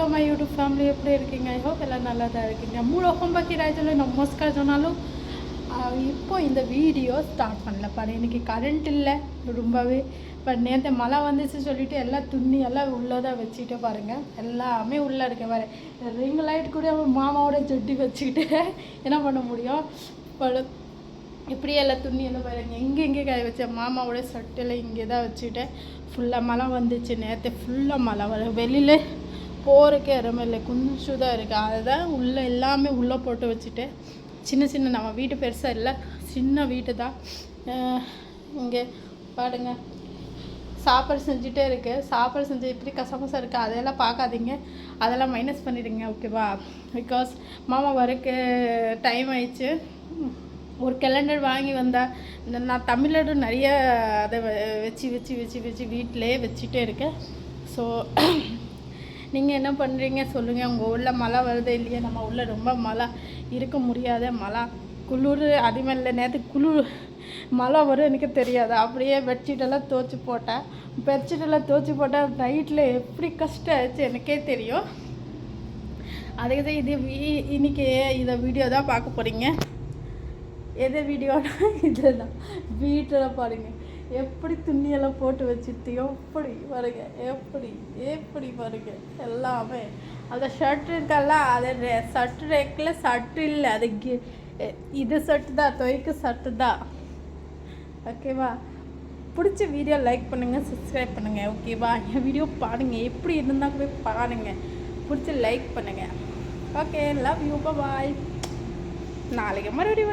to my YouTube family एप्पड़ी इरुक्कींगा I hope एल्लाम नल्ला तान इरुक्कींगा मूड होमवर्क रायचलो नमस्कार சொன்னாலும் இப்போ இந்த வீடியோ ஸ்டார்ட் பண்ணல பாரு எனக்கு கரண்ட் இல்லை ரொம்பவே பட் நேற்று மழை வந்துச்சு சொல்லிட்டு எல்லாம் துணி எல்லாம் உள்ளே தான் வச்சுக்கிட்டே பாருங்கள் எல்லாமே உள்ளே இருக்க பாரு ரிங் லைட் கூட மாமாவோட ஜட்டி வச்சுக்கிட்டு என்ன பண்ண முடியும் படு இப்படியே எல்லாம் துணி எல்லாம் பாருங்க எங்கே காய வச்சேன் மாமாவோட சட்டையில் இங்கே தான் வச்சுக்கிட்டேன் ஃபுல்லாக மழை வந்துச்சு நேற்று ஃபுல்லாக மழை வரும் வெளியில் போகிறக்கே இடமே இல்லை கொஞ்சம் தான் இருக்குது அதை தான் உள்ளே எல்லாமே உள்ளே போட்டு வச்சுட்டேன் சின்ன நம்ம வீட்டு பெருசாக இல்லை சின்ன வீட்டு தான் இங்கே பாடுங்க சாப்பாடு செஞ்சுட்டே இருக்குது சாப்பாடு செஞ்சு இப்படி கசமசம் இருக்குது அதெல்லாம் பார்க்காதீங்க அதெல்லாம் மைனஸ் பண்ணிடுங்க ஓகேவா பிகாஸ் மாமா வரக்கு டைம் ஆயிடுச்சு ஒரு கேலண்டர் வாங்கி வந்தால் நான் தமிழோட நிறைய அதை வச்சு வீட்டிலே வச்சுட்டே இருக்கேன் ஸோ நீங்கள் என்ன பண்ணுறீங்க சொல்லுங்கள் உங்கள் ஊரில் மழை வருது இல்லையா நம்ம ஊரில் ரொம்ப மழை இருக்க முடியாத மழை குளிர் அதுமாதிரி நேற்று குளிர் மழை வரும் எனக்கு தெரியாது அப்படியே பெட்ஷீட்டெல்லாம் துவச்சி போட்டேன் பெட்ஷீட்டெல்லாம் துவச்சி போட்டால் நைட்டில் எப்படி கஷ்டம் ஆச்சு எனக்கே தெரியும் அதுக்கு தான் இது இன்றைக்கி இதை வீடியோ தான் பார்க்க போகிறீங்க எது வீடியோனா இதுதான் வீட்டில் பாருங்கள் எப்படி துணியெல்லாம் போட்டு வச்சுட்டு எப்படி பாருங்க எப்படி பாருங்க எல்லாமே அந்த ஷர்ட் இருக்கல்ல அது ஷர்ட் ரேக்கில் ஷர்ட்டு இல்லை அது இது ஷர்ட்டு தான் துவைக்க ஷர்ட்டு தான் ஓகேவா பிடிச்ச வீடியோ லைக் பண்ணுங்கள் சப்ஸ்கிரைப் பண்ணுங்கள் ஓகேவா என் வீடியோ பாருங்கள் எப்படி இருந்தால் கூட பாருங்கள் பிடிச்சி லைக் பண்ணுங்கள் ஓகே லவ் யூ பாய் நாளைக்கு மறுபடியும்